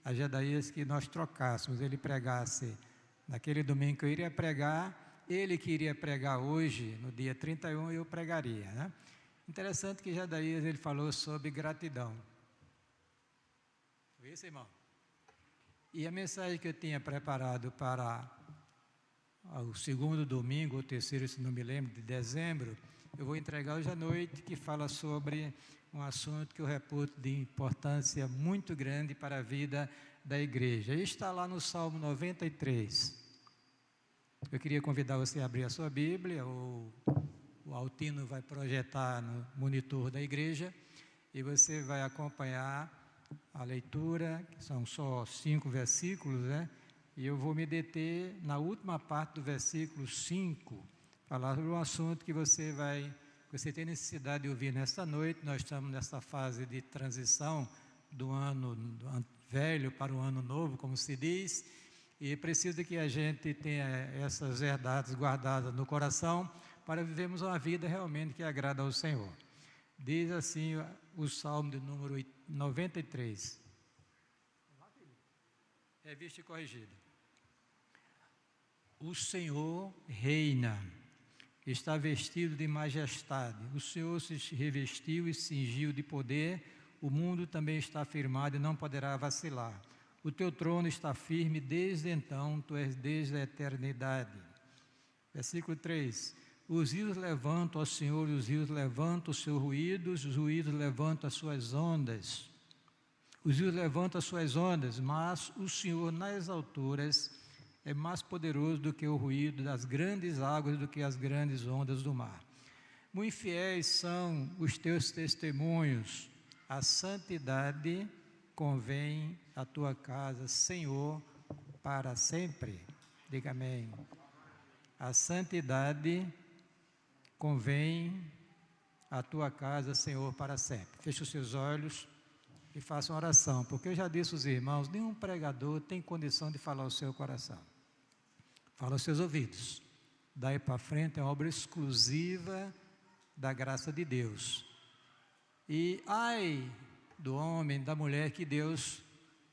a Jadaías que nós trocássemos, ele pregasse naquele domingo que eu iria pregar, ele que iria pregar hoje, no dia 31, eu pregaria, né? Interessante que Jadaías, ele falou sobre gratidão. Foi isso, irmão? E a mensagem que eu tinha preparado para o segundo domingo, ou terceiro, se não me lembro, de dezembro, eu vou entregar hoje à noite, que fala sobre um assunto que eu reputo de importância muito grande para a vida da igreja. E está lá no Salmo 93. Eu queria convidar você a abrir a sua Bíblia, o Altino vai projetar no monitor da igreja, e você vai acompanhar a leitura, que são só 5 versículos, né? E eu vou me deter na última parte do versículo 5, falar sobre um assunto que você tem necessidade de ouvir nesta noite. Nós estamos nessa fase de transição do ano velho para o ano novo, como se diz, e precisa que a gente tenha essas verdades guardadas no coração para vivermos uma vida realmente que agrada ao Senhor. Diz assim o Salmo de número 93. Revista e corrigida. O Senhor reina, está vestido de majestade, o Senhor se revestiu e cingiu de poder, o mundo também está firmado e não poderá vacilar. O teu trono está firme desde então, tu és desde a eternidade. Versículo 3. Os rios levantam, ó Senhor, os rios levantam os seus ruídos, os ruídos levantam as suas ondas. Os rios levantam as suas ondas, mas o Senhor nas alturas é mais poderoso do que o ruído das grandes águas, do que as grandes ondas do mar. Muito fiéis são os teus testemunhos, a santidade convém à tua casa, Senhor, para sempre. Diga amém. A santidade convém à tua casa, Senhor, para sempre. Feche os seus olhos e faça uma oração, porque eu já disse aos irmãos, nenhum pregador tem condição de falar ao seu coração. Fala aos seus ouvidos. Daí para frente é uma obra exclusiva da graça de Deus. E ai do homem, da mulher que Deus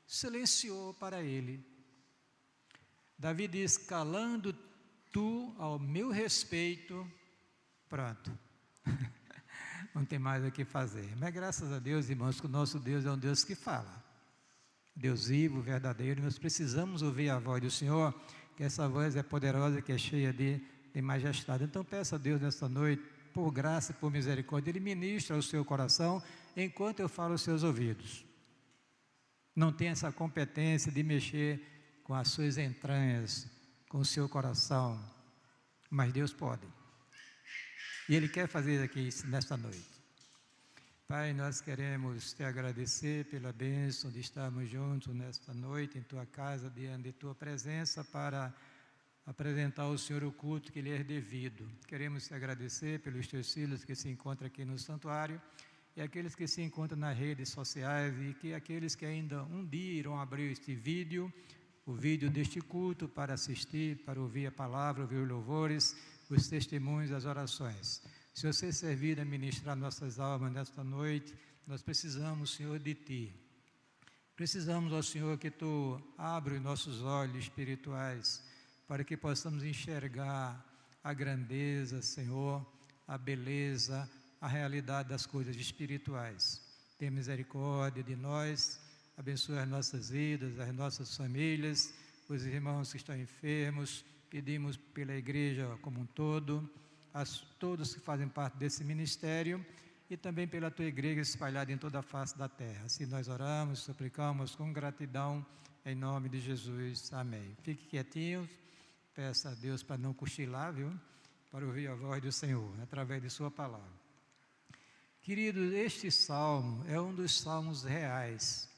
silenciou para ele. Davi diz, calando tu ao meu respeito, pronto. Não tem mais o que fazer. Mas graças a Deus, irmãos, que o nosso Deus é um Deus que fala. Deus vivo, verdadeiro, nós precisamos ouvir a voz do Senhor, que essa voz é poderosa, que é cheia de majestade. Então peça a Deus nesta noite, por graça e por misericórdia, Ele ministra o seu coração, enquanto eu falo aos seus ouvidos. Não tem essa competência de mexer com as suas entranhas, com o seu coração, mas Deus pode. E Ele quer fazer aqui nesta noite. Pai, nós queremos te agradecer pela bênção de estarmos juntos nesta noite, em Tua casa, diante de Tua presença, para apresentar ao Senhor o culto que lhe é devido. Queremos te agradecer pelos Teus filhos que se encontram aqui no santuário, e aqueles que se encontram nas redes sociais, e que aqueles que ainda um dia irão abrir este vídeo, o vídeo deste culto, para assistir, para ouvir a palavra, ouvir os louvores, os testemunhos, as orações. Se você servir a ministrar nossas almas nesta noite, nós precisamos, Senhor, de Ti. Precisamos, ó Senhor, que Tu abra os nossos olhos espirituais, para que possamos enxergar a grandeza, Senhor, a beleza, a realidade das coisas espirituais. Tenha misericórdia de nós, abençoe as nossas vidas, as nossas famílias, os irmãos que estão enfermos, pedimos pela igreja como um todo, a todos que fazem parte desse ministério e também pela Tua igreja espalhada em toda a face da terra. Assim nós oramos, suplicamos com gratidão, em nome de Jesus. Amém. Fique quietinho, peça a Deus para não cochilar, viu? Para ouvir a voz do Senhor, através de Sua palavra. Queridos, este salmo é um dos salmos reais.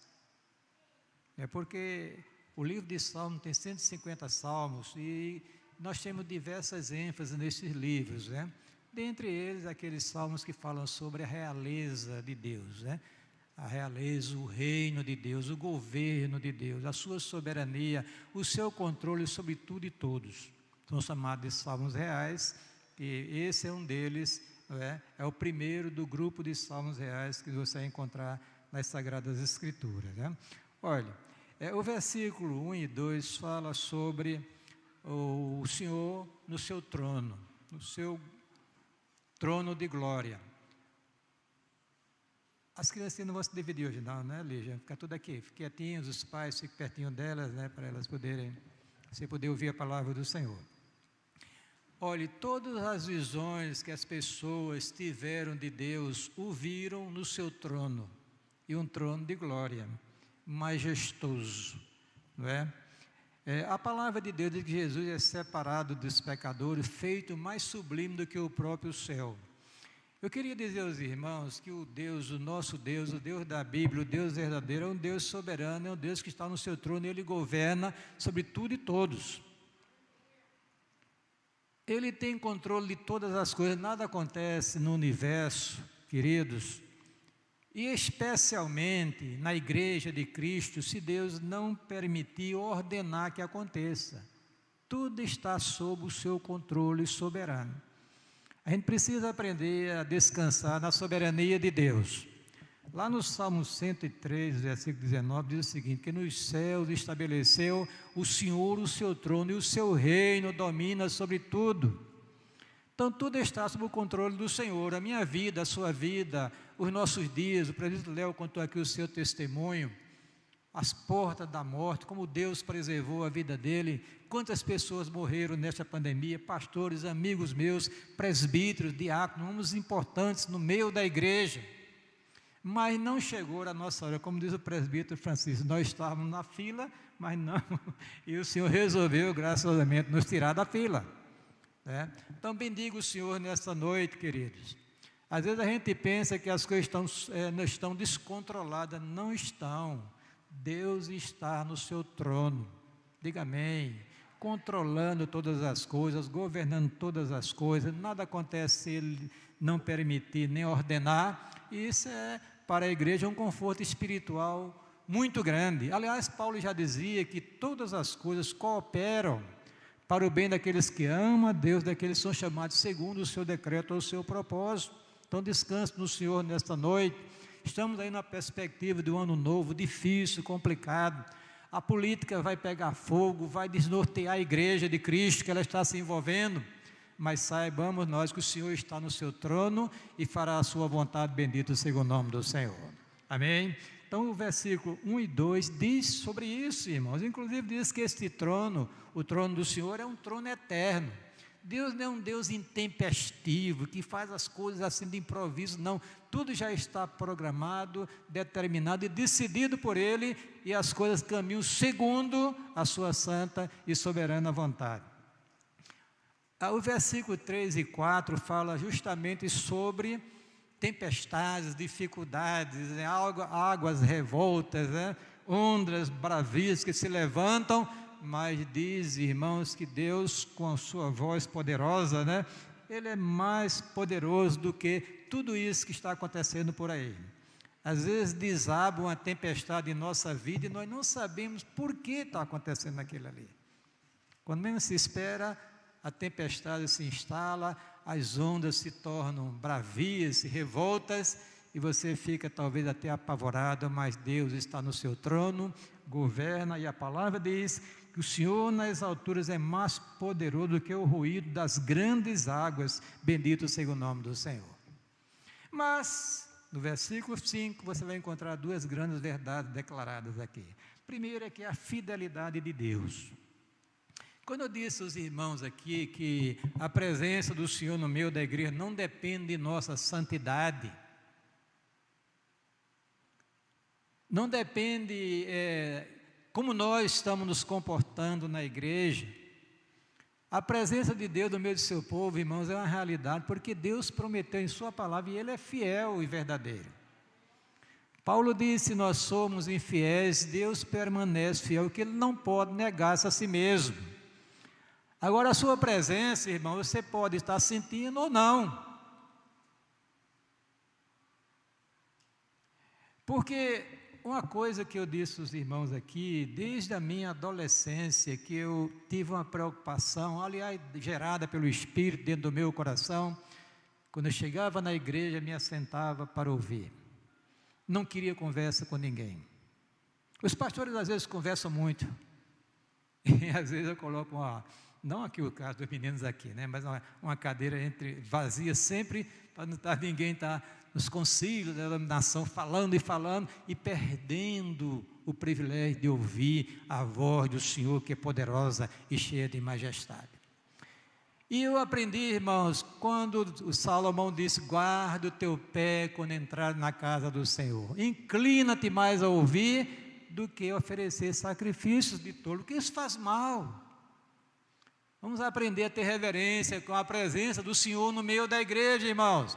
É porque o livro de Salmos tem 150 salmos e nós temos diversas ênfases nesses livros, né? Dentre eles, aqueles salmos que falam sobre a realeza de Deus, né? A realeza, o reino de Deus, o governo de Deus, a sua soberania, o seu controle sobre tudo e todos. São chamados de salmos reais, e esse é um deles, é o primeiro do grupo de salmos reais que você vai encontrar nas Sagradas Escrituras, né? Olha, O versículo 1 e 2 fala sobre o Senhor no seu trono de glória. As crianças não vão se dividir hoje não, né, Lígia? Fica tudo aqui, fiquem quietinhos, os pais fiquem pertinho delas, né, para elas poderem, você poder ouvir a palavra do Senhor. Olhe, todas as visões que as pessoas tiveram de Deus, o viram no seu trono, e um trono de glória, majestoso, não é? A palavra de Deus diz que Jesus é separado dos pecadores, feito mais sublime do que o próprio céu. Eu queria dizer aos irmãos que o Deus, o nosso Deus, o Deus da Bíblia, o Deus verdadeiro, é um Deus soberano, é um Deus que está no seu trono e Ele governa sobre tudo e todos. Ele tem controle de todas as coisas, nada acontece no universo, queridos, e especialmente na igreja de Cristo, se Deus não permitir ordenar que aconteça. Tudo está sob o seu controle soberano. A gente precisa aprender a descansar na soberania de Deus. Lá no Salmo 103, versículo 19, diz o seguinte, que nos céus estabeleceu o Senhor o seu trono e o seu reino domina sobre tudo. Então tudo está sob o controle do Senhor, a minha vida, a sua vida, os nossos dias. O presbítero Léo contou aqui o seu testemunho, as portas da morte, como Deus preservou a vida dele, quantas pessoas morreram nesta pandemia, pastores, amigos meus, presbíteros, diáconos, homens importantes no meio da igreja, mas não chegou a nossa hora, como diz o presbítero Francisco, nós estávamos na fila, mas não, e o Senhor resolveu graciosamente nos tirar da fila, né? Então bendiga o Senhor nesta noite, queridos. Às vezes a gente pensa que as coisas estão descontroladas, não estão. Deus está no seu trono, diga amém, controlando todas as coisas, governando todas as coisas, nada acontece se Ele não permitir nem ordenar, e isso é para a igreja um conforto espiritual muito grande. Aliás, Paulo já dizia que todas as coisas cooperam para o bem daqueles que amam a Deus, daqueles que são chamados segundo o seu decreto ou o seu propósito. Então descanse no Senhor nesta noite. Estamos aí na perspectiva de um ano novo, difícil, complicado. A política vai pegar fogo, vai desnortear a igreja de Cristo, que ela está se envolvendo. Mas saibamos nós que o Senhor está no seu trono e fará a sua vontade, bendito seja o nome do Senhor. Amém? Então o versículo 1 e 2 diz sobre isso, irmãos. Inclusive diz que este trono, o trono do Senhor, é um trono eterno. Deus não é um Deus intempestivo, que faz as coisas assim de improviso, não. Tudo já está programado, determinado e decidido por Ele, e as coisas caminham segundo a sua santa e soberana vontade. O versículo 3 e 4 fala justamente sobre tempestades, dificuldades, águas revoltas, ondas bravias que se levantam, mas diz, irmãos, que Deus, com a sua voz poderosa, Ele é mais poderoso do que tudo isso que está acontecendo por aí. Às vezes desaba uma tempestade em nossa vida e nós não sabemos por que está acontecendo aquilo ali. Quando menos se espera, a tempestade se instala, as ondas se tornam bravias, revoltas, e você fica talvez até apavorado, mas Deus está no seu trono, governa, e a palavra diz que o Senhor nas alturas é mais poderoso do que o ruído das grandes águas, bendito seja o nome do Senhor. Mas, no versículo 5, você vai encontrar duas grandes verdades declaradas aqui. Primeiro é que a fidelidade de Deus. Quando eu disse aos irmãos aqui que a presença do Senhor no meio da igreja não depende de nossa santidade, não depende como nós estamos nos comportando na igreja. A presença de Deus no meio do seu povo, irmãos, é uma realidade, porque Deus prometeu em sua palavra e Ele é fiel e verdadeiro. Paulo disse, nós somos infiéis, Deus permanece fiel, que Ele não pode negar-se a si mesmo. Agora a sua presença, irmão, você pode estar sentindo ou não. Porque uma coisa que eu disse aos irmãos aqui, desde a minha adolescência, que eu tive uma preocupação, aliás, gerada pelo Espírito dentro do meu coração, quando eu chegava na igreja, me assentava para ouvir. Não queria conversa com ninguém. Os pastores às vezes conversam muito, e às vezes eu coloco não aqui o caso dos meninos aqui, né, mas uma cadeira vazia sempre, para não estar ninguém nos concílios da denominação falando e perdendo o privilégio de ouvir a voz do Senhor, que é poderosa e cheia de majestade. E eu aprendi, irmãos, quando o Salomão disse: guarda o teu pé quando entrar na casa do Senhor, inclina-te mais a ouvir do que oferecer sacrifícios de tolo, porque isso faz mal. Vamos aprender a ter reverência com a presença do Senhor no meio da igreja, irmãos,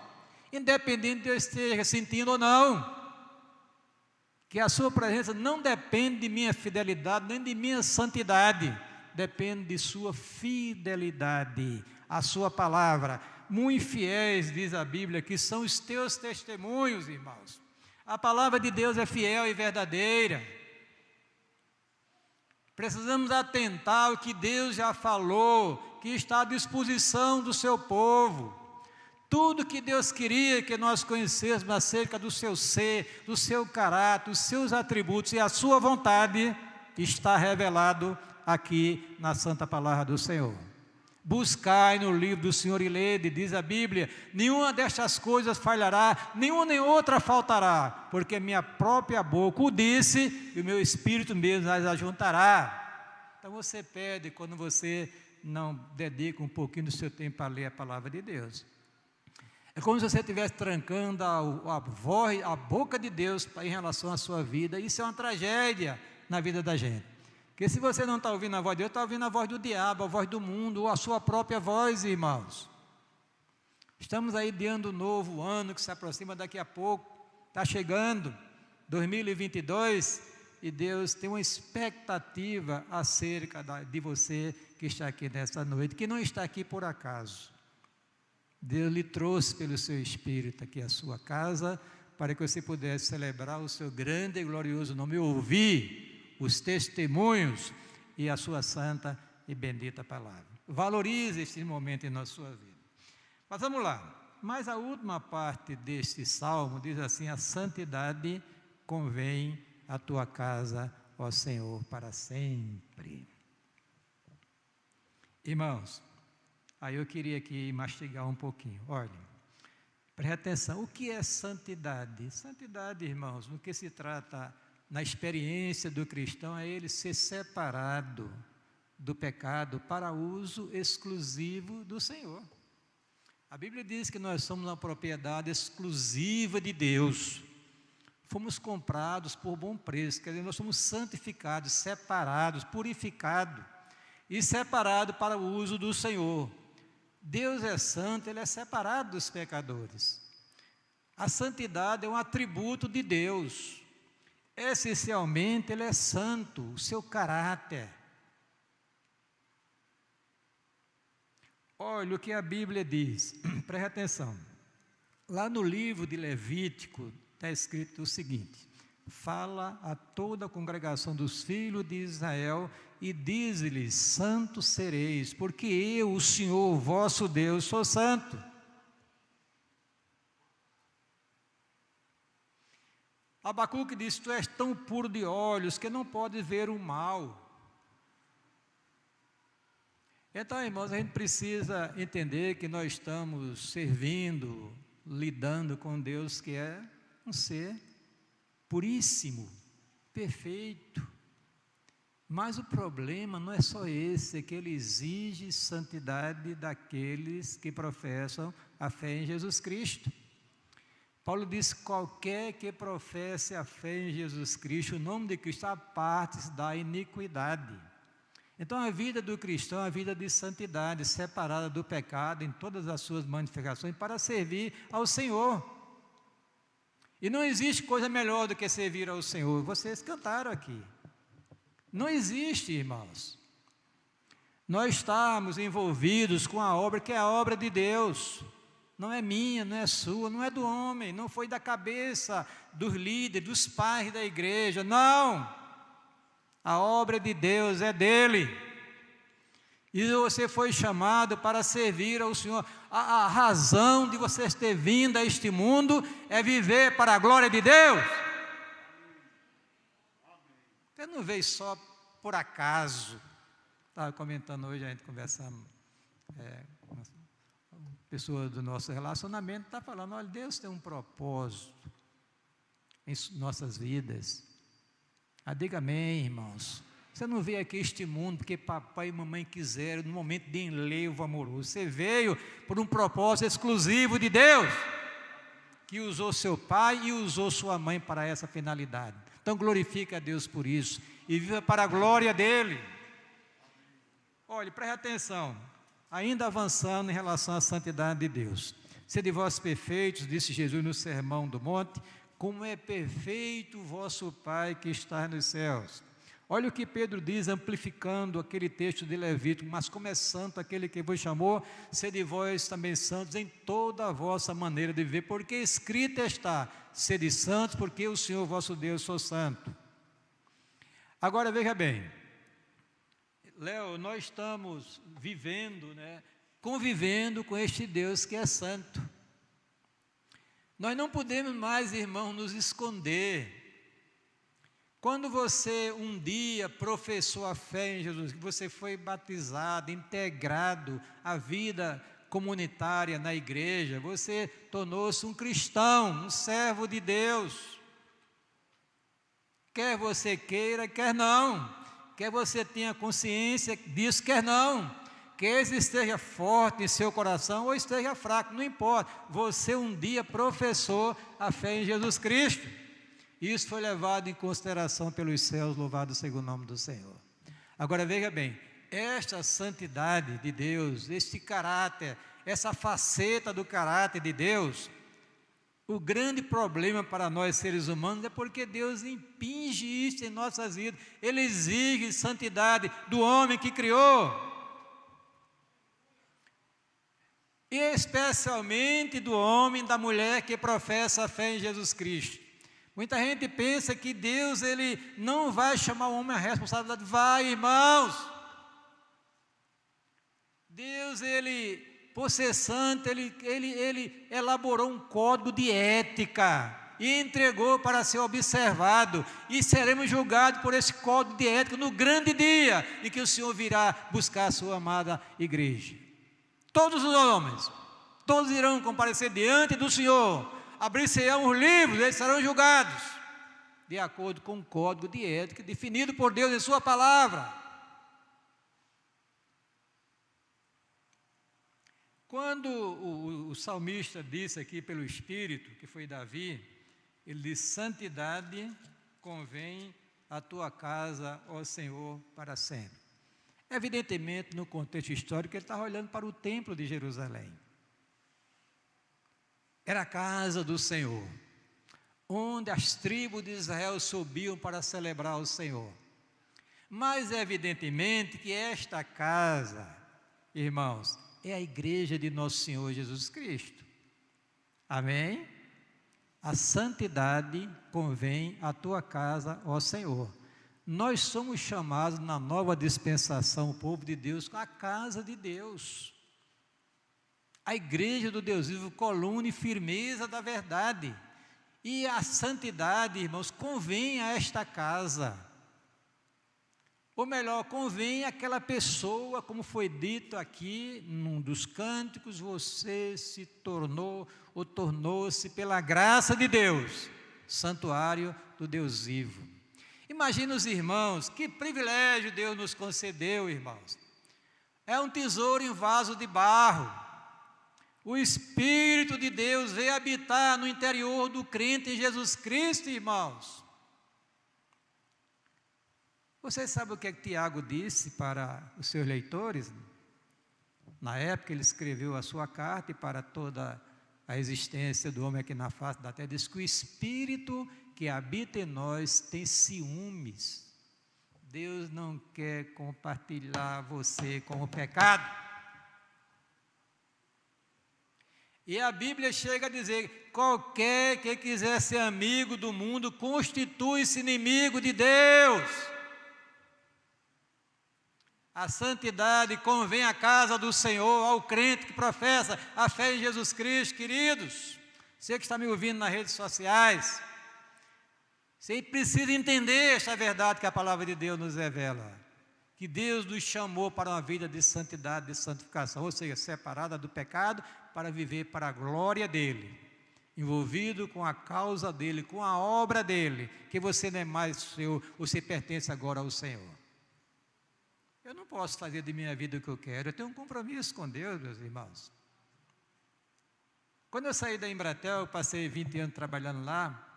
independente de eu esteja sentindo ou não, que a sua presença não depende de minha fidelidade, nem de minha santidade, depende de sua fidelidade, a sua palavra. Muito fiéis, diz a Bíblia, que são os teus testemunhos, irmãos. A palavra de Deus é fiel e verdadeira. Precisamos atentar ao que Deus já falou, que está à disposição do seu povo. Tudo que Deus queria que nós conhecêssemos acerca do seu ser, do seu caráter, os seus atributos e a sua vontade, está revelado aqui na Santa Palavra do Senhor. Buscai no livro do Senhor e lede, diz a Bíblia: nenhuma destas coisas falhará, nenhuma nem outra faltará, porque minha própria boca o disse, e o meu espírito mesmo as ajuntará. Então você perde quando você não dedica um pouquinho do seu tempo a ler a Palavra de Deus. É como se você estivesse trancando a boca de Deus em relação à sua vida. Isso é uma tragédia na vida da gente. Porque se você não está ouvindo a voz de Deus, está ouvindo a voz do diabo, a voz do mundo, ou a sua própria voz, irmãos. Estamos aí diante do novo ano que se aproxima daqui a pouco, está chegando, 2022, e Deus tem uma expectativa acerca de você que está aqui nesta noite, que não está aqui por acaso. Deus lhe trouxe pelo seu Espírito aqui à sua casa, para que você pudesse celebrar o seu grande e glorioso nome, e ouvir os testemunhos e a sua santa e bendita palavra. Valorize este momento na sua vida. Mas vamos lá. Mas a última parte deste salmo diz assim: a santidade convém à tua casa, ó Senhor, para sempre. Irmãos, aí eu queria aqui mastigar um pouquinho. Olha, preste atenção. O que é santidade? Santidade, irmãos, no que se trata na experiência do cristão, é ele ser separado do pecado para uso exclusivo do Senhor. A Bíblia diz que nós somos uma propriedade exclusiva de Deus. Fomos comprados por bom preço, quer dizer, nós somos santificados, separados, purificados e separados para o uso do Senhor. Deus é santo, Ele é separado dos pecadores. A santidade é um atributo de Deus. Essencialmente, Ele é santo, o seu caráter. Olha o que a Bíblia diz, preste atenção. Lá no livro de Levítico, está escrito o seguinte: fala a toda a congregação dos filhos de Israel e diz-lhes: santos sereis, porque eu, o Senhor, vosso Deus, sou santo. Abacuque diz: tu és tão puro de olhos que não podes ver o mal. Então, irmãos, a gente precisa entender que nós estamos servindo, lidando com Deus, que é um ser puríssimo, perfeito. Mas o problema não é só esse, é que Ele exige santidade daqueles que professam a fé em Jesus Cristo. Paulo diz: qualquer que professe a fé em Jesus Cristo, o nome de Cristo, aparte-se da iniquidade. Então a vida do cristão é a vida de santidade, separada do pecado em todas as suas manifestações, para servir ao Senhor. E não existe coisa melhor do que servir ao Senhor. Vocês cantaram aqui. Não existe, irmãos. Nós estamos envolvidos com a obra que é a obra de Deus. Não é minha, não é sua, não é do homem, não foi da cabeça dos líderes, dos pais da igreja, não. A obra de Deus é dele. E você foi chamado para servir ao Senhor. A razão de você ter vindo a este mundo é viver para a glória de Deus. Você não veio só por acaso. Estava comentando hoje, a gente conversando com uma pessoa do nosso relacionamento, está falando, olha, Deus tem um propósito em nossas vidas. Diga amém, irmãos. Você não veio aqui a este mundo porque papai e mamãe quiseram, no momento de enlevo amoroso. Você veio por um propósito exclusivo de Deus, que usou seu pai e usou sua mãe para essa finalidade. Então glorifique a Deus por isso e viva para a glória dEle. Olhe, preste atenção, ainda avançando em relação à santidade de Deus. Sede vós perfeitos, disse Jesus no Sermão do Monte, como é perfeito o vosso Pai que está nos céus. Olha o que Pedro diz, amplificando aquele texto de Levítico, mas como é santo aquele que vos chamou, sede vós também santos em toda a vossa maneira de viver, porque escrito está, sede santos, porque o Senhor vosso Deus sou santo. Agora veja bem, Léo, nós estamos vivendo, convivendo com este Deus que é santo. Nós não podemos mais, irmãos, nos esconder. Quando você um dia professou a fé em Jesus, que você foi batizado, integrado à vida comunitária na igreja, você tornou-se um cristão, um servo de Deus. Quer você queira, quer não. Quer você tenha consciência disso, quer não. Quer isso esteja forte em seu coração ou esteja fraco, não importa. Você um dia professou a fé em Jesus Cristo. Isso foi levado em consideração pelos céus, louvado seja o nome do Senhor. Agora veja bem, esta santidade de Deus, este caráter, essa faceta do caráter de Deus, o grande problema para nós seres humanos é porque Deus impinge isso em nossas vidas. Ele exige santidade do homem que criou. E especialmente do homem e da mulher que professa a fé em Jesus Cristo. Muita gente pensa que Deus ele não vai chamar o homem à responsabilidade. Vai, irmãos. Deus, ele, por ser santo, ele elaborou um código de ética e entregou para ser observado. E seremos julgados por esse código de ética no grande dia em que o Senhor virá buscar a sua amada igreja. Todos os homens, todos irão comparecer diante do Senhor, abrir-se-ão os livros, eles serão julgados, de acordo com o código de ética definido por Deus em sua palavra. Quando o salmista disse aqui pelo Espírito, que foi Davi, ele disse, santidade convém à tua casa, ó Senhor, para sempre. Evidentemente, no contexto histórico, ele estava olhando para o templo de Jerusalém. Era a casa do Senhor, onde as tribos de Israel subiam para celebrar o Senhor. Mas, evidentemente, que esta casa, irmãos, é a igreja de nosso Senhor Jesus Cristo. Amém? A santidade convém à tua casa, ó Senhor. Nós somos chamados na nova dispensação, o povo de Deus, a casa de Deus. A igreja do Deus vivo, coluna e firmeza da verdade. E a santidade, irmãos, convém a esta casa. Ou melhor, convém àquela pessoa, como foi dito aqui, num dos cânticos, você se tornou, ou tornou-se pela graça de Deus, santuário do Deus vivo. Imagina os irmãos, que privilégio Deus nos concedeu, irmãos. É um tesouro em vaso de barro. O Espírito de Deus veio habitar no interior do crente em Jesus Cristo, irmãos. Vocês sabem o que Tiago disse para os seus leitores? Na época ele escreveu a sua carta e para toda a existência do homem aqui na face da terra, diz que o Espírito que habita em nós tem ciúmes. Deus não quer compartilhar você com o pecado. E a Bíblia chega a dizer, qualquer que quiser ser amigo do mundo, constitui-se inimigo de Deus. A santidade convém à casa do Senhor, ao crente que professa a fé em Jesus Cristo, queridos. Você que está me ouvindo nas redes sociais, Você precisa entender essa verdade que a palavra de Deus nos revela. Que Deus nos chamou para uma vida de santidade, de santificação, ou seja, separada do pecado para viver para a glória dEle, envolvido com a causa dEle, com a obra dEle, que você não é mais seu, você pertence agora ao Senhor. Eu não posso fazer de minha vida o que eu quero, eu tenho um compromisso com Deus, meus irmãos. Quando eu saí da Embratel, eu passei 20 anos trabalhando lá,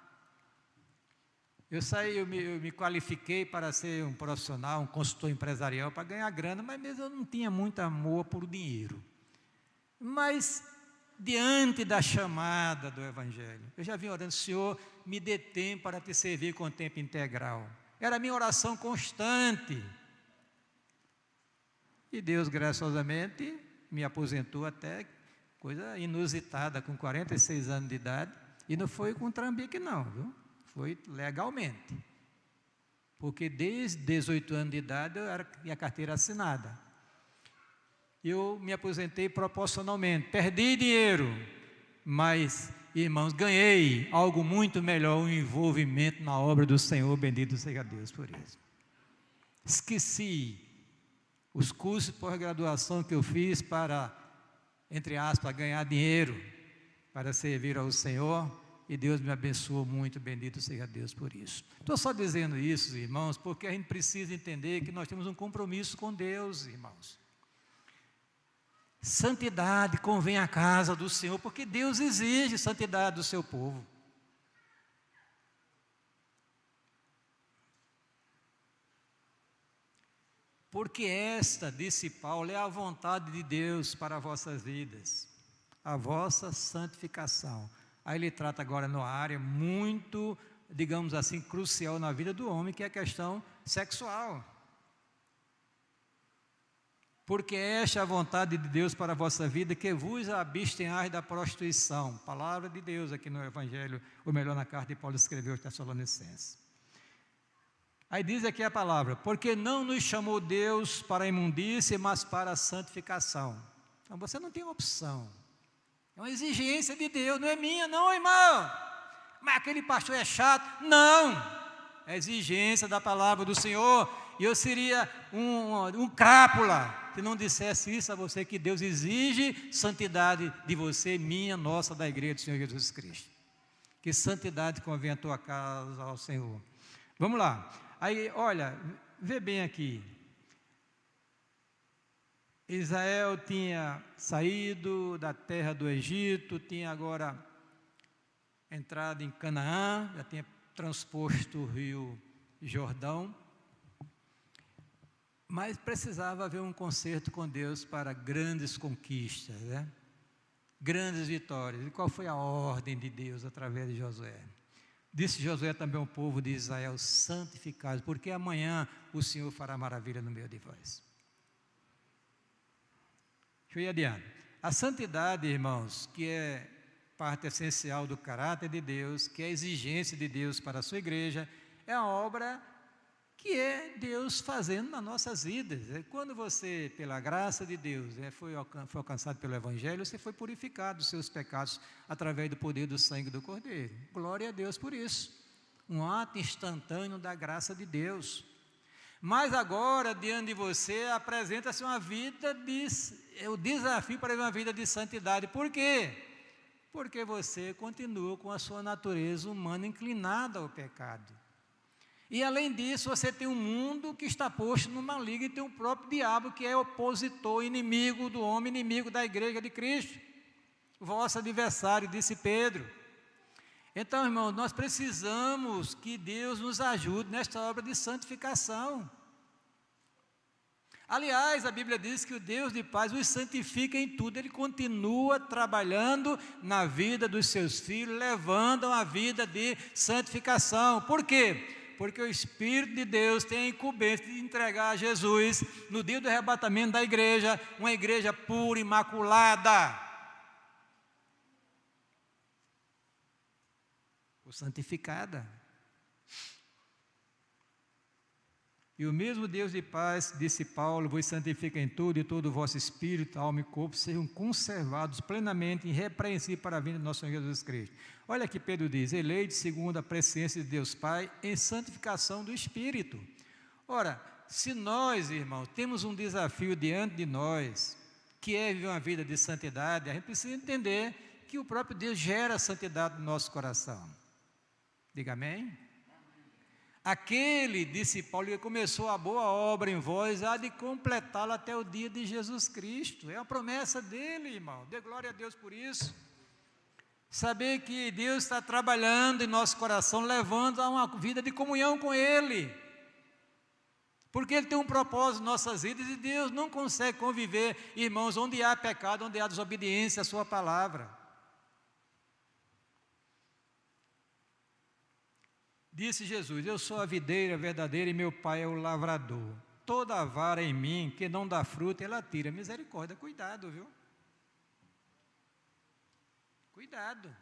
eu me qualifiquei para ser um profissional, um consultor empresarial, para ganhar grana, mas mesmo eu não tinha muito amor por dinheiro. Mas, diante da chamada do Evangelho, eu já vim orando, Senhor, me dê tempo para te servir com tempo integral. Era a minha oração constante. E Deus, graciosamente, me aposentou até, coisa inusitada, com 46 anos de idade, e não foi com trambique não, viu? Foi legalmente, porque desde 18 anos de idade eu tinha carteira assinada. Eu me aposentei proporcionalmente, perdi dinheiro, mas, irmãos, ganhei algo muito melhor, um envolvimento na obra do Senhor, bendito seja Deus por isso. Esqueci os cursos de pós-graduação que eu fiz para, entre aspas, ganhar dinheiro, para servir ao Senhor, e Deus me abençoou muito, bendito seja Deus por isso. Estou só dizendo isso, irmãos, porque a gente precisa entender que nós temos um compromisso com Deus, irmãos. Santidade convém à casa do Senhor, porque Deus exige santidade do seu povo. Porque esta, disse Paulo, é a vontade de Deus para as vossas vidas, a vossa santificação. Aí ele trata agora numa área muito, digamos assim, crucial na vida do homem, que é a questão sexual. Porque esta é a vontade de Deus para a vossa vida, que vos abstenhais da prostituição. Palavra de Deus aqui no Evangelho, ou melhor, na carta de Paulo escreveu aos Tessalonicenses. Aí diz aqui a palavra, porque não nos chamou Deus para a imundície, mas para a santificação. Então você não tem opção. É uma exigência de Deus, não é minha não, irmão. Mas aquele pastor é chato. Não, é exigência da palavra do Senhor. E eu seria um crápula se não dissesse isso a você, que Deus exige santidade de você, minha, nossa, da igreja do Senhor Jesus Cristo. Que santidade convém a tua casa ao Senhor. Vamos lá. Aí, olha, vê bem aqui. Israel tinha saído da terra do Egito, tinha agora entrado em Canaã, já tinha transposto o rio Jordão, mas precisava haver um concerto com Deus para grandes conquistas, né? Grandes vitórias. E qual foi a ordem de Deus através de Josué? Disse Josué também ao povo de Israel, santificados, porque amanhã o Senhor fará maravilha no meio de vós. Deixa eu ir adiante. A santidade, irmãos, que é parte essencial do caráter de Deus, que é a exigência de Deus para a sua igreja, é a obra que é Deus fazendo nas nossas vidas. Quando você, pela graça de Deus, foi alcançado pelo Evangelho, você foi purificado dos seus pecados através do poder do sangue do Cordeiro. Glória a Deus por isso. Um ato instantâneo da graça de Deus. Mas agora, diante de você, apresenta-se uma vida o desafio para uma vida de santidade. Por quê? Porque você continua com a sua natureza humana inclinada ao pecado. E além disso, você tem um mundo que está posto numa liga e tem o próprio diabo, que é opositor, inimigo do homem, inimigo da igreja de Cristo. Vosso adversário, disse Pedro. Então, irmãos, nós precisamos que Deus nos ajude nesta obra de santificação. Aliás, a Bíblia diz que o Deus de paz os santifica em tudo. Ele continua trabalhando na vida dos seus filhos, levando a vida de santificação. Por quê? Porque o Espírito de Deus tem a incumbência de entregar a Jesus, no dia do arrebatamento da igreja, uma igreja pura, imaculada, ou santificada. E o mesmo Deus de paz, disse Paulo, vos santifica em tudo, e todo o vosso espírito, alma e corpo sejam conservados plenamente, irrepreensíveis para a vinda de nosso Senhor Jesus Cristo. Olha que Pedro diz, eleito segundo a presciência de Deus Pai, em santificação do Espírito. Ora, se nós, irmãos, temos um desafio diante de nós, que é viver uma vida de santidade, a gente precisa entender que o próprio Deus gera a santidade no nosso coração. Diga amém? Aquele, disse Paulo, que começou a boa obra em vós, há de completá-la até o dia de Jesus Cristo. É a promessa dele, irmão. Dê glória a Deus por isso. Saber que Deus está trabalhando em nosso coração, levando a uma vida de comunhão com Ele. Porque Ele tem um propósito em nossas vidas e Deus não consegue conviver, irmãos, onde há pecado, onde há desobediência à sua palavra. Disse Jesus, eu sou a videira verdadeira e meu pai é o lavrador. Toda vara em mim que não dá fruto, ela tira. Misericórdia, cuidado, viu? Cuidado.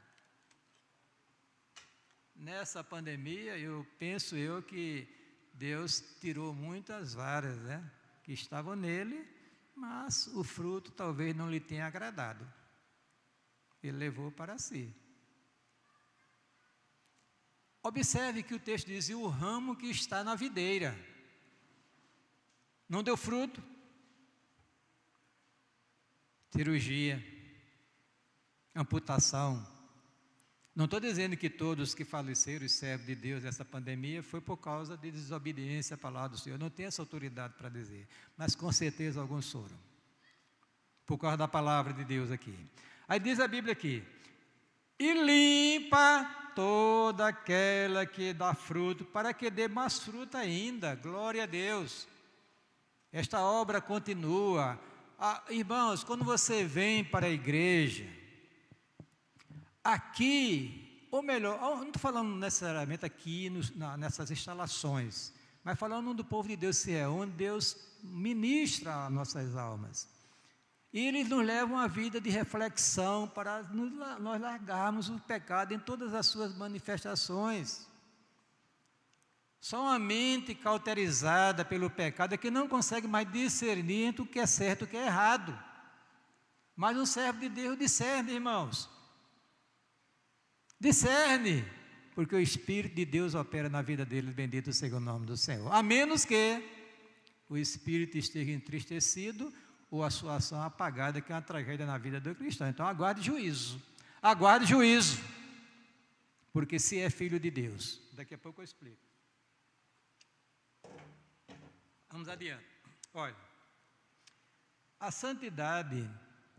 Nessa pandemia, penso que Deus tirou muitas varas, né? Que estavam nele, mas o fruto talvez não lhe tenha agradado. Ele levou para si. Observe que o texto diz, e o ramo que está na videira, não deu fruto, cirurgia, amputação. Não estou dizendo que todos que faleceram e servos de Deus nessa pandemia foi por causa de desobediência à palavra do Senhor, eu não tenho essa autoridade para dizer, mas com certeza alguns foram, por causa da palavra de Deus aqui. Aí diz a Bíblia aqui, e limpa toda aquela que dá fruto, para que dê mais fruto ainda, glória a Deus. Esta obra continua. Irmãos, quando você vem para a igreja, aqui, ou melhor, não estou falando necessariamente aqui nessas instalações, mas falando do povo de Deus, se é onde Deus ministra as nossas almas. E eles nos levam a vida de reflexão para nós largarmos o pecado em todas as suas manifestações. Só uma mente cauterizada pelo pecado é que não consegue mais discernir entre o que é certo e o que é errado. Mas um servo de Deus discerne, irmãos. Discerne, porque o Espírito de Deus opera na vida dele, bendito seja o nome do Senhor. A menos que o Espírito esteja entristecido, ou a sua ação apagada, que é uma tragédia na vida do cristão. Então aguarde juízo, porque se é filho de Deus, daqui a pouco eu explico. Vamos adiante. Olha, a santidade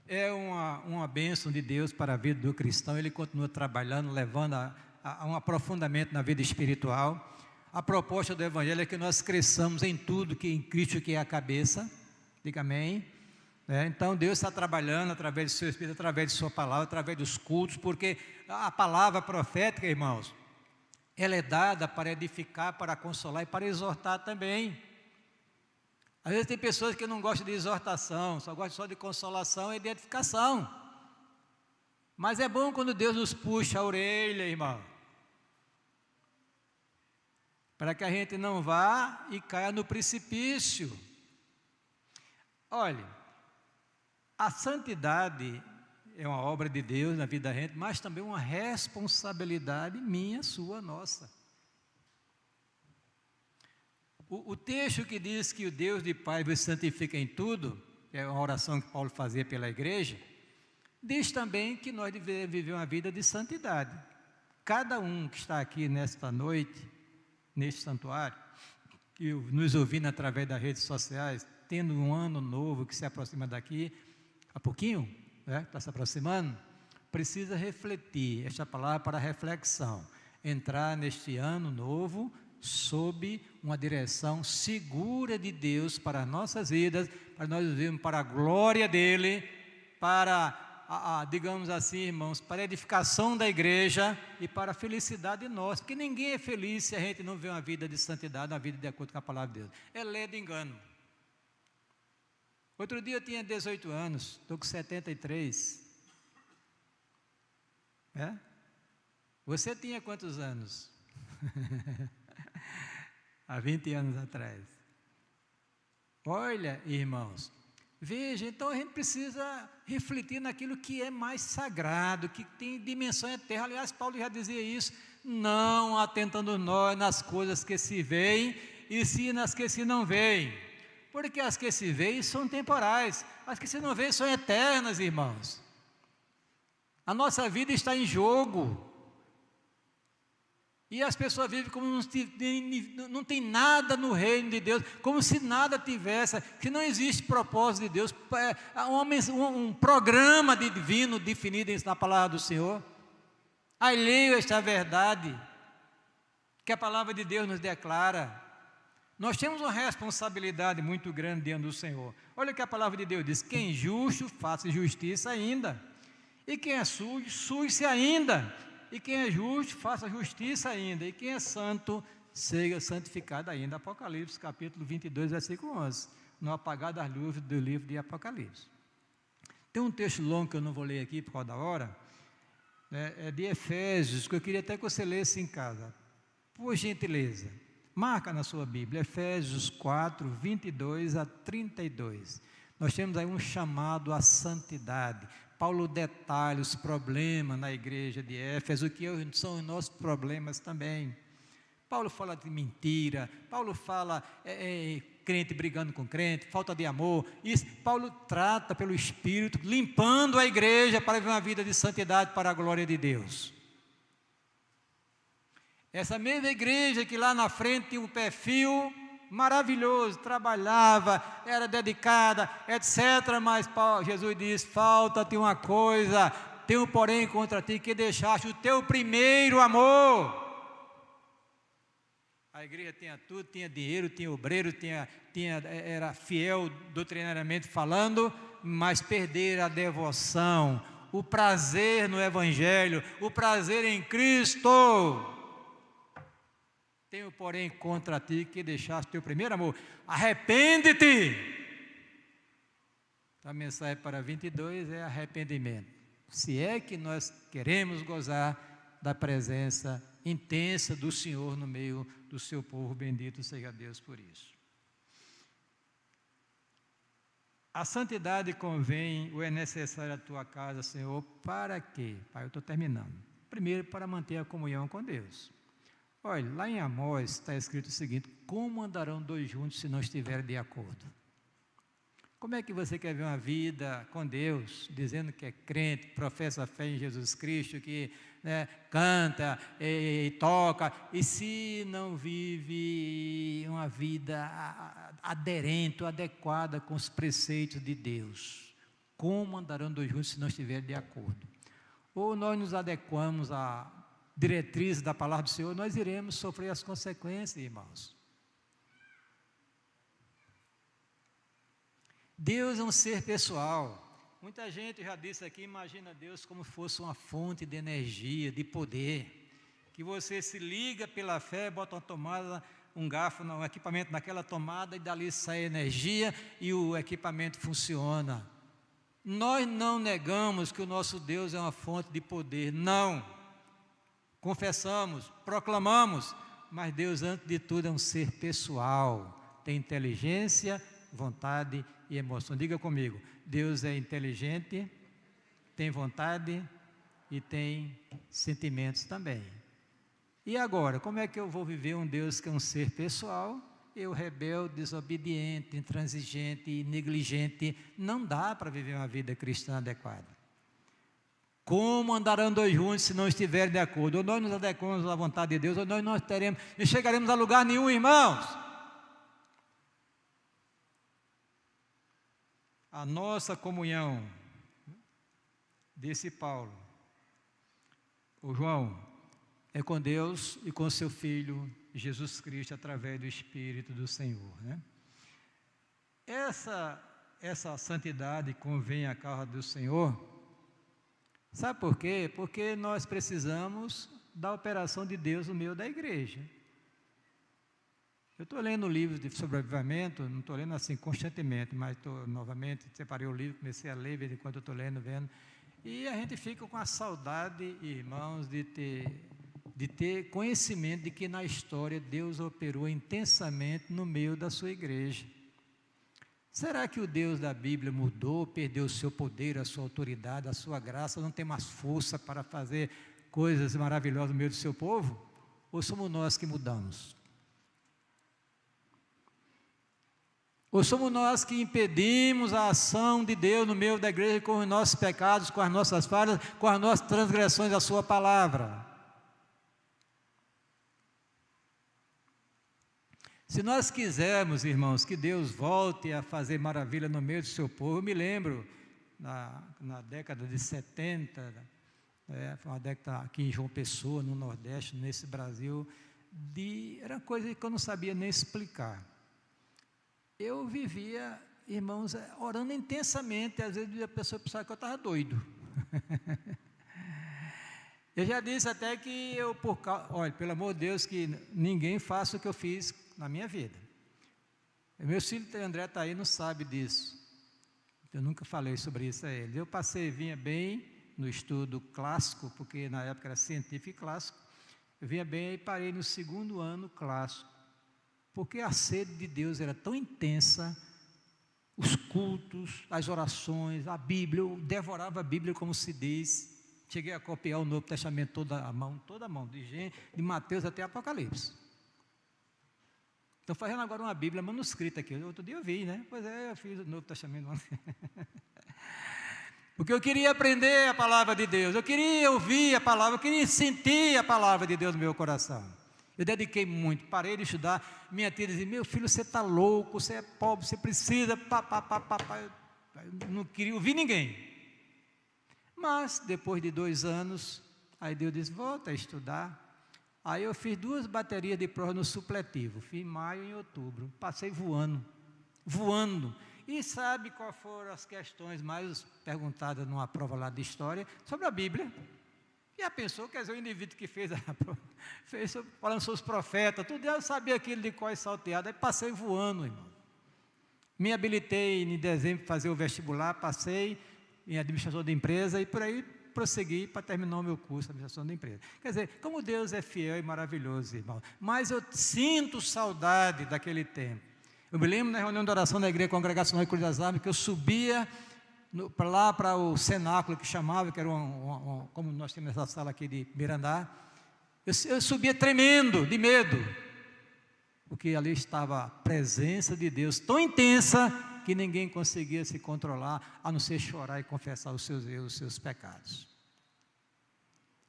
é uma bênção de Deus para a vida do cristão, ele continua trabalhando, levando a um aprofundamento na vida espiritual. A proposta do Evangelho é que nós cresçamos em tudo que em Cristo que é a cabeça, diga amém. Então Deus está trabalhando através do seu Espírito, através de sua palavra, através dos cultos, porque a palavra profética, irmãos, ela é dada para edificar, para consolar e para exortar também. Às vezes tem pessoas que não gostam de exortação, só gostam só de consolação e de edificação. Mas é bom quando Deus nos puxa a orelha, irmão, para que a gente não vá e caia no precipício. Olha, a santidade é uma obra de Deus na vida da gente, mas também uma responsabilidade minha, sua, nossa. O texto que diz que o Deus de paz vos santifica em tudo, é uma oração que Paulo fazia pela igreja, diz também que nós devemos viver uma vida de santidade. Cada um que está aqui nesta noite, neste santuário, e nos ouvindo através das redes sociais, tendo um ano novo que se aproxima daqui, a pouquinho, está se aproximando, precisa refletir, esta palavra para reflexão, entrar neste ano novo sob uma direção segura de Deus para as nossas vidas, para nós vivermos para a glória dEle, para, digamos assim, irmãos, para a edificação da igreja e para a felicidade nossa, porque ninguém é feliz se a gente não vê uma vida de santidade, uma vida de acordo com a palavra de Deus. É ledo engano. Outro dia eu tinha 18 anos, estou com 73. Você tinha quantos anos? Há 20 anos atrás. Olha, irmãos, veja, então a gente precisa refletir naquilo que é mais sagrado, que tem dimensão eterna. Aliás, Paulo já dizia isso: não atentando nós nas coisas que se veem, e sim nas que se não veem. Porque as que se veem são temporais, as que se não veem são eternas, irmãos. A nossa vida está em jogo. E as pessoas vivem como não tem nada no reino de Deus, como se nada tivesse, que não existe propósito de Deus, um programa divino definido na palavra do Senhor. Alheio a esta verdade, que a palavra de Deus nos declara. Nós temos uma responsabilidade muito grande diante do Senhor. Olha o que a palavra de Deus diz: quem é justo, faça justiça ainda. E quem é sujo, suje-se ainda. E quem é justo, faça justiça ainda. E quem é santo, seja santificado ainda. Apocalipse, capítulo 22, versículo 11. No apagar das luzes do livro de Apocalipse. Tem um texto longo que eu não vou ler aqui por causa da hora, né, é de Efésios, que eu queria até que você lesse em casa. Por gentileza, marca na sua Bíblia, Efésios 4, 22 a 32. Nós temos aí um chamado à santidade. Paulo detalha os problemas na igreja de Éfeso, que são os nossos problemas também. Paulo fala de mentira, Paulo fala crente brigando com crente, falta de amor. Isso, Paulo trata pelo Espírito, limpando a igreja para viver uma vida de santidade para a glória de Deus. Essa mesma igreja que lá na frente tinha um perfil maravilhoso, trabalhava, era dedicada, etc. Mas Jesus diz: falta-te uma coisa, tenho porém contra ti que deixaste o teu primeiro amor. A igreja tinha tudo, tinha dinheiro, tinha obreiro, era fiel doutrinariamente falando, mas perderam a devoção, o prazer no Evangelho, o prazer em Cristo. Tenho, porém, contra ti que deixaste teu primeiro amor. Arrepende-te. A mensagem para 22 é arrependimento. Se é que nós queremos gozar da presença intensa do Senhor no meio do seu povo, bendito seja Deus por isso. A santidade convém ou é necessária à tua casa, Senhor, para quê? Pai, eu estou terminando. Primeiro, para manter a comunhão com Deus. Olha, lá em Amós está escrito o seguinte: como andarão dois juntos se não estiverem de acordo? Como é que você quer ver uma vida com Deus, dizendo que é crente, professa a fé em Jesus Cristo, que canta e toca, e se não vive uma vida aderente, adequada com os preceitos de Deus? Como andarão dois juntos se não estiverem de acordo? Ou nós nos adequamos a diretrizes da palavra do Senhor, nós iremos sofrer as consequências, irmãos. Deus é um ser pessoal. Muita gente já disse aqui, imagina Deus como se fosse uma fonte de energia, de poder, que você se liga pela fé, bota uma tomada, um garfo, um equipamento naquela tomada, e dali sai energia e o equipamento funciona. Nós não negamos que o nosso Deus é uma fonte de poder, não. Confessamos, proclamamos, mas Deus, antes de tudo, é um ser pessoal, tem inteligência, vontade e emoção. Diga comigo: Deus é inteligente, tem vontade e tem sentimentos também. E agora, como é que eu vou viver um Deus que é um ser pessoal? Eu, rebelde, desobediente, intransigente e negligente, não dá para viver uma vida cristã adequada. Como andarão dois juntos se não estiverem de acordo? Ou nós nos adequamos à vontade de Deus, ou nós não chegaremos a lugar nenhum, irmãos. A nossa comunhão, disse Paulo, o João, é com Deus e com seu Filho, Jesus Cristo, através do Espírito do Senhor, né? Essa santidade convém à causa do Senhor. Sabe por quê? Porque nós precisamos da operação de Deus no meio da igreja. Eu estou lendo o livro sobre avivamento, não estou lendo assim constantemente, mas novamente separei o livro, comecei a ler, de vez em quando eu estou lendo, vendo, e a gente fica com a saudade, irmãos, de ter conhecimento de que na história Deus operou intensamente no meio da sua igreja. Será que o Deus da Bíblia mudou, perdeu o seu poder, a sua autoridade, a sua graça, não tem mais força para fazer coisas maravilhosas no meio do seu povo? Ou somos nós que mudamos? Ou somos nós que impedimos a ação de Deus no meio da igreja com os nossos pecados, com as nossas falhas, com as nossas transgressões à sua palavra? Se nós quisermos, irmãos, que Deus volte a fazer maravilha no meio do seu povo, eu me lembro, na década de 70, foi uma década aqui em João Pessoa, no Nordeste, nesse Brasil, era coisa que eu não sabia nem explicar. Eu vivia, irmãos, orando intensamente, às vezes a pessoa pensava que eu estava doido. Eu já disse até que olha, pelo amor de Deus, que ninguém faça o que eu fiz na minha vida. Meu filho André está aí, não sabe disso. Eu nunca falei sobre isso a ele. Vinha bem no estudo clássico, porque na época era científico e clássico. Eu vinha bem e parei no 2º ano clássico, porque a sede de Deus era tão intensa, os cultos, as orações, a Bíblia, eu devorava a Bíblia como se diz. Cheguei a copiar o Novo Testamento toda a mão, de Mateus até Apocalipse. Estou fazendo agora uma Bíblia manuscrita aqui. Outro dia eu vi, né? Pois é, eu fiz o Novo Testamento. Porque eu queria aprender a palavra de Deus, eu queria ouvir a palavra, eu queria sentir a palavra de Deus no meu coração. Eu dediquei muito, parei de estudar. Minha tia dizia: meu filho, você está louco, você é pobre, você precisa. Eu não queria ouvir ninguém. Mas, depois de 2 anos, aí Deus disse: volta a estudar. Aí eu fiz 2 baterias de prova no supletivo, fiz em maio e em outubro, passei voando. E sabe quais foram as questões mais perguntadas numa prova lá de história? Sobre a Bíblia. E a pessoa, quer dizer, o indivíduo que fez a prova, falando sobre os profetas, tudo, eu sabia aquilo de cor salteado, aí passei voando, irmão. Me habilitei em dezembro para fazer o vestibular, passei em administração de empresa e por aí prossegui para terminar o meu curso de administração de empresa. Quer dizer, como Deus é fiel e maravilhoso, irmão. Mas eu sinto saudade daquele tempo. Eu me lembro na reunião de oração da Igreja Congregacional de Cruz das Armas, que eu subia para o cenáculo que chamava, que era como nós temos essa sala aqui de Mirandá. Eu subia tremendo, de medo, porque ali estava a presença de Deus tão intensa que ninguém conseguia se controlar, a não ser chorar e confessar os seus erros, os seus pecados.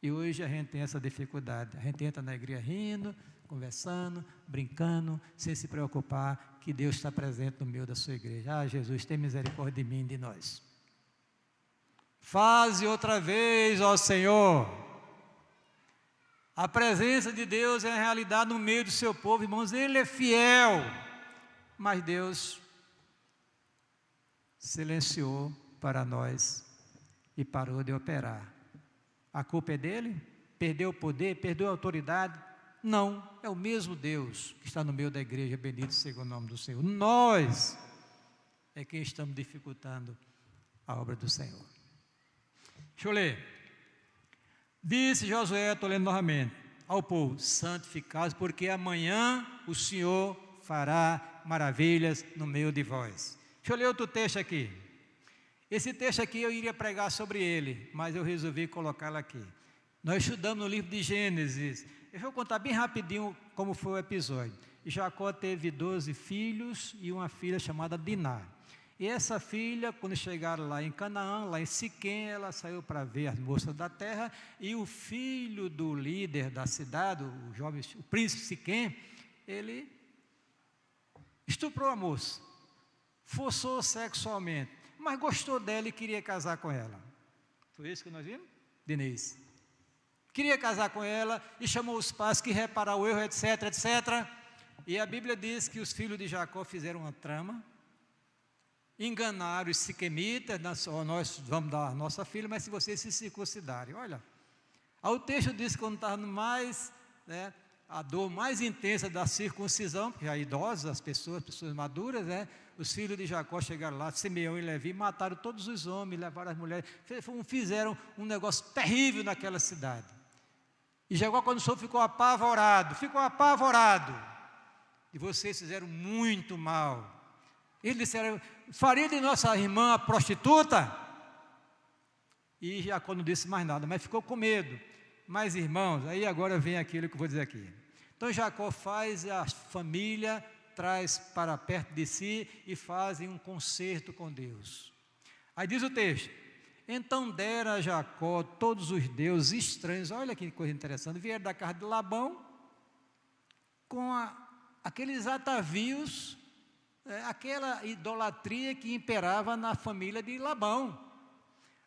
E hoje a gente tem essa dificuldade. A gente entra na igreja rindo, conversando, brincando, sem se preocupar que Deus está presente no meio da sua igreja. Ah, Jesus, tem misericórdia de mim e de nós. Faze outra vez, ó Senhor. A presença de Deus é a realidade no meio do seu povo, irmãos. Ele é fiel, mas Deus silenciou para nós e parou de operar. A culpa é dele? Perdeu o poder? Perdeu a autoridade? Não, é o mesmo Deus que está no meio da igreja, bendito seja o nome do Senhor. Nós é quem estamos dificultando a obra do Senhor. Deixa eu ler. Disse Josué, estou lendo novamente, ao povo: santificados, porque amanhã o Senhor fará maravilhas no meio de vós. Deixa eu ler outro texto aqui. Esse texto aqui eu iria pregar sobre ele, mas eu resolvi colocá-lo aqui. Nós estudamos no livro de Gênesis. Eu vou contar bem rapidinho como foi o episódio. Jacó teve 12 filhos e uma filha chamada Diná. E essa filha, quando chegaram lá em Canaã, lá em Siquém, ela saiu para ver as moças da terra, e o filho do líder da cidade, o príncipe Siquém, ele estuprou a moça, forçou sexualmente, mas gostou dela e queria casar com ela. Foi isso que nós vimos? Denise. Queria casar com ela e chamou os pais que repararam o erro, etc, etc. E a Bíblia diz que os filhos de Jacó fizeram uma trama, enganaram os siquemitas: nós vamos dar a nossa filha, mas se vocês se circuncidarem. Olha, o texto diz que quando estava mais, a dor mais intensa da circuncisão, porque já idosos, as pessoas maduras, os filhos de Jacó chegaram lá, Simeão e Levi, mataram todos os homens, levaram as mulheres, fizeram um negócio terrível naquela cidade. E Jacó, quando soube, ficou apavorado. E vocês fizeram muito mal. Eles disseram: faria de nossa irmã a prostituta? E Jacó não disse mais nada, mas ficou com medo. Mas, irmãos, aí agora vem aquilo que eu vou dizer aqui. Então Jacó faz a família, traz para perto de si e fazem um concerto com Deus. Aí diz o texto: então dera a Jacó todos os deuses estranhos, olha que coisa interessante, vieram da casa de Labão, com aqueles atavios, aquela idolatria que imperava na família de Labão.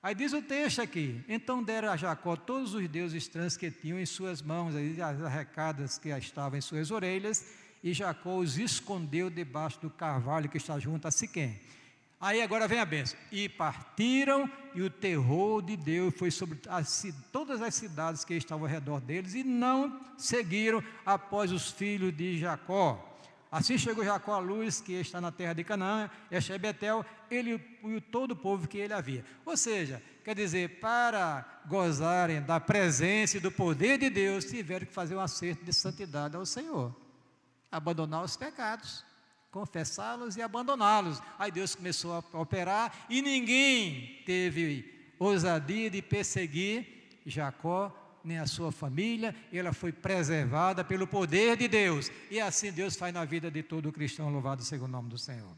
Aí diz o texto aqui: então deram a Jacó todos os deuses estranhos que tinham em suas mãos, as arrecadas que estavam em suas orelhas, e Jacó os escondeu debaixo do carvalho que está junto a Siquém. Aí agora vem a bênção: e partiram, e o terror de Deus foi sobre todas as cidades que estavam ao redor deles, e não seguiram após os filhos de Jacó. Assim chegou Jacó à luz que está na terra de Canaã, e Betel, ele e todo o povo que ele havia. Ou seja, quer dizer, para gozarem da presença e do poder de Deus, tiveram que fazer um acerto de santidade ao Senhor, abandonar os pecados, confessá-los e abandoná-los. Aí Deus começou a operar, e ninguém teve ousadia de perseguir Jacó, nem a sua família. Ela foi preservada pelo poder de Deus, e assim Deus faz na vida de todo cristão, louvado seja o nome do Senhor.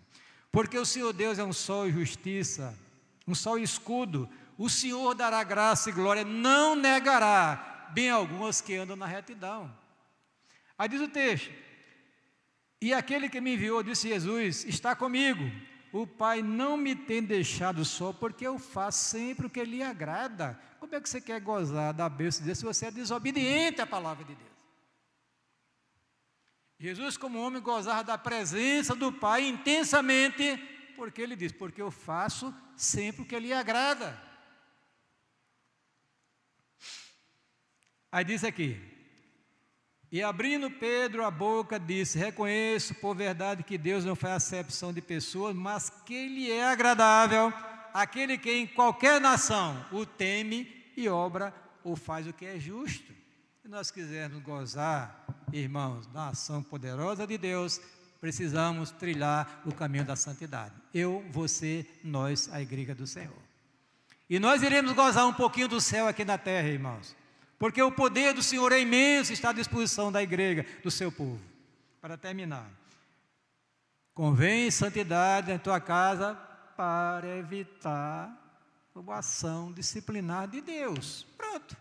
Porque o Senhor Deus é um sol e justiça, um sol e escudo. O Senhor dará graça e glória, não negará bem alguns que andam na retidão. Aí diz o texto: e aquele que me enviou, disse Jesus, está comigo. O Pai não me tem deixado só, porque eu faço sempre o que lhe agrada. Como é que você quer gozar da bênção de Deus se você é desobediente à palavra de Deus? Jesus, como homem, gozava da presença do Pai intensamente, porque ele diz: porque eu faço sempre o que lhe agrada. Aí diz aqui: e abrindo Pedro a boca, disse: reconheço por verdade que Deus não faz acepção de pessoas, mas que Ele é agradável àquele que em qualquer nação o teme e obra ou faz o que é justo. Se nós quisermos gozar, irmãos, da ação poderosa de Deus, precisamos trilhar o caminho da santidade. Eu, você, nós, a igreja do Senhor. E nós iremos gozar um pouquinho do céu aqui na terra, irmãos, porque o poder do Senhor é imenso, está à disposição da igreja, do seu povo. Para terminar, convém santidade na tua casa para evitar a ação disciplinar de Deus. Pronto.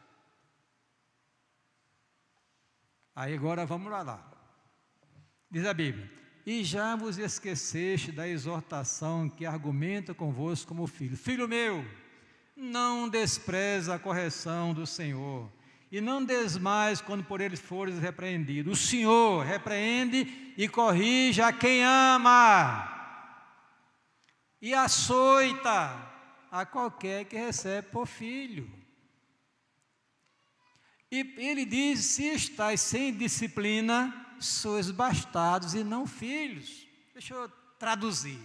Aí agora vamos lá. Diz a Bíblia: e já vos esqueceste da exortação que argumenta convosco como filho. Filho meu, não despreza a correção do Senhor, e não desmais quando por ele fores repreendido. O Senhor repreende e corrige a quem ama, e açoita a qualquer que recebe por filho. E ele diz: se estáis sem disciplina, sois bastardos e não filhos. Deixa eu traduzir.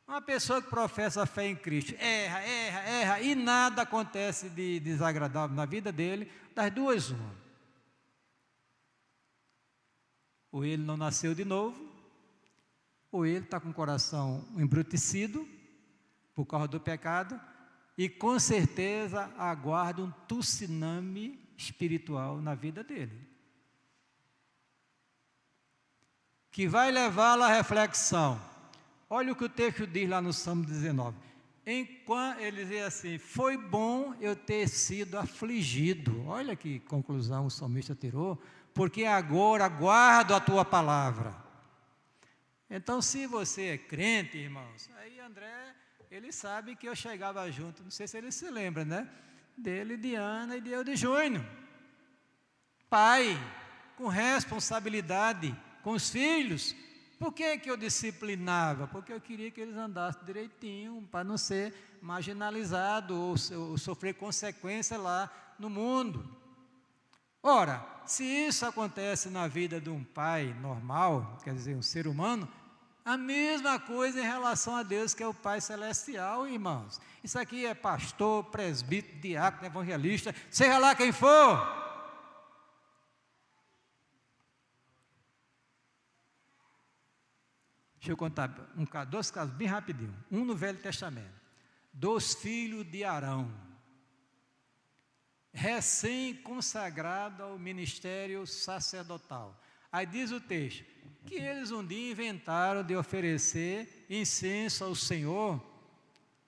Uma pessoa que professa a fé em Cristo, erra, e nada acontece de desagradável na vida dele, das duas uma: ou ele não nasceu de novo, ou ele está com o coração embrutecido por causa do pecado, e com certeza aguarda um tsunami espiritual na vida dele, que vai levá-lo à reflexão. Olha o que o texto diz lá no Salmo 19. Enquanto ele diz assim: foi bom eu ter sido afligido. Olha que conclusão o salmista tirou: porque agora aguardo a tua palavra. Então, se você é crente, irmãos, aí André, ele sabe que eu chegava junto, não sei se ele se lembra, né? Dele, de Ana e de eu de Júnior. Pai, com responsabilidade com os filhos. Por que eu disciplinava? Porque eu queria que eles andassem direitinho, para não ser marginalizado ou sofrer consequência lá no mundo. Ora, se isso acontece na vida de um pai normal, quer dizer, um ser humano, a mesma coisa em relação a Deus, que é o Pai Celestial, irmãos. Isso aqui é pastor, presbítero, diácono, evangelista, seja lá quem for. Deixa eu contar dois casos bem rapidinho. Um no Velho Testamento. 2 filhos de Arão, recém-consagrado ao ministério sacerdotal. Aí diz o texto, que eles um dia inventaram de oferecer incenso ao Senhor,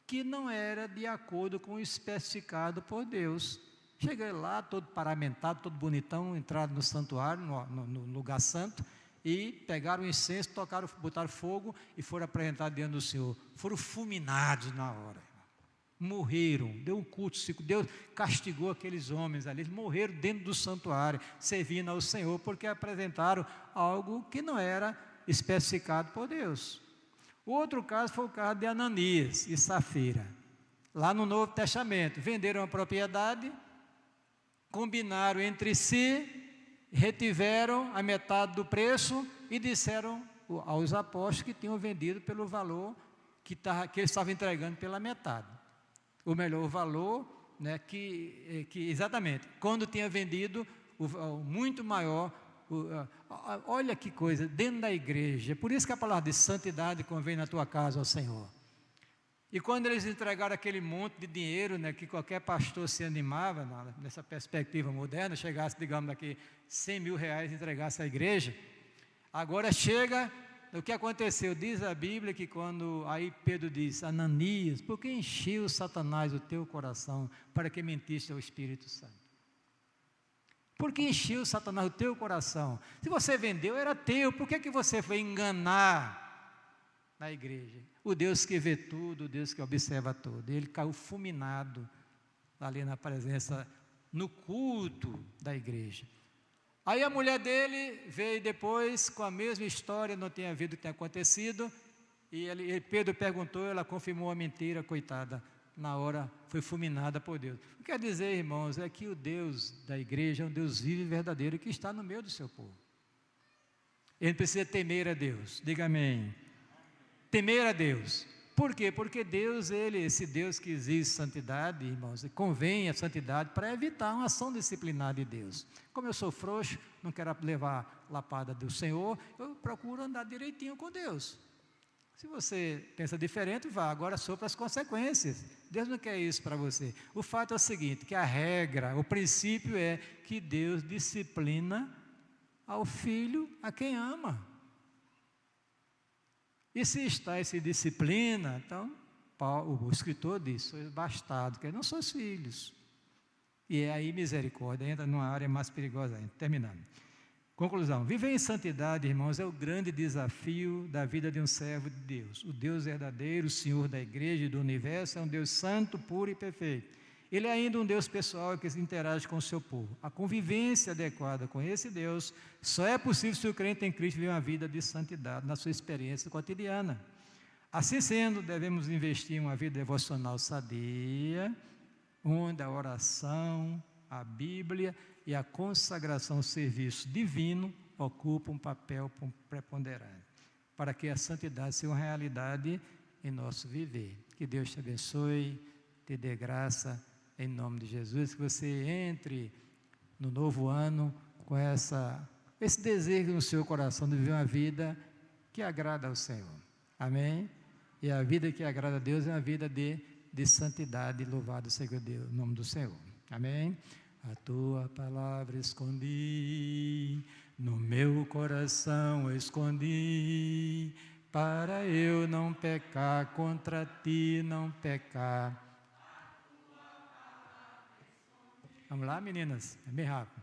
que não era de acordo com o especificado por Deus. Cheguei lá, todo paramentado, todo bonitão, entraram no santuário, no lugar santo, e pegaram o incenso, tocaram, botaram fogo e foram apresentados diante do Senhor. Foram fulminados na hora. Morreram, deu um culto, Deus castigou aqueles homens ali, eles morreram dentro do santuário, servindo ao Senhor, porque apresentaram algo que não era especificado por Deus. O outro caso foi o caso de Ananias e Safira, lá no Novo Testamento, venderam a propriedade, combinaram entre si, retiveram a metade do preço e disseram aos apóstolos que tinham vendido pelo valor que eles estavam entregando pela metade. Ou melhor, o valor, né, que exatamente, quando tinha vendido o muito maior, olha que coisa, dentro da igreja. Por isso que a palavra de santidade convém na tua casa, ó Senhor. E quando eles entregaram aquele monte de dinheiro, né, que qualquer pastor se animava, nessa perspectiva moderna, chegasse, digamos, daqui 100 mil reais e entregasse à igreja, agora chega, o que aconteceu? Diz a Bíblia que quando, aí Pedro diz, Ananias, por que encheu Satanás o teu coração para que mentiste ao Espírito Santo? Por que encheu Satanás o teu coração? Se você vendeu, era teu, por que você foi enganar na igreja? O Deus que vê tudo, o Deus que observa tudo. Ele caiu fulminado ali na presença, no culto da igreja. Aí a mulher dele veio depois com a mesma história, não tinha havido o que tinha acontecido, e Pedro perguntou, ela confirmou a mentira, coitada, na hora foi fulminada por Deus. O que quer dizer, irmãos, é que o Deus da igreja é um Deus vivo e verdadeiro que está no meio do seu povo. Ele precisa temer a Deus, diga amém. Temer a Deus. Por quê? Porque Deus, esse Deus que exige santidade, irmãos, convém a santidade para evitar uma ação disciplinar de Deus. Como eu sou frouxo, não quero levar a lapada do Senhor, eu procuro andar direitinho com Deus. Se você pensa diferente, vá, agora sofra as consequências. Deus não quer isso para você. O fato é o seguinte, que a regra, o princípio é que Deus disciplina ao filho a quem ama. E se está essa disciplina, então, o escritor diz, sois bastados, que não sois filhos. E é aí misericórdia, entra numa área mais perigosa ainda. Terminando. Conclusão, viver em santidade, irmãos, é o grande desafio da vida de um servo de Deus. O Deus verdadeiro, o Senhor da igreja e do universo, é um Deus santo, puro e perfeito. Ele é ainda um Deus pessoal que interage com o seu povo. A convivência adequada com esse Deus só é possível se o crente em Cristo vive uma vida de santidade na sua experiência cotidiana. Assim sendo, devemos investir em uma vida devocional sadia, onde a oração, a Bíblia e a consagração ao serviço divino ocupam um papel preponderante, para que a santidade seja uma realidade em nosso viver. Que Deus te abençoe, te dê graça, em nome de Jesus, que você entre no novo ano com esse desejo no seu coração de viver uma vida que agrada ao Senhor. Amém? E a vida que agrada a Deus é uma vida de santidade. Louvado seja Deus, o nome do Senhor. Amém? A tua palavra escondi, no meu coração escondi, para eu não pecar contra ti, não pecar. Vamos lá, meninas? É bem rápido.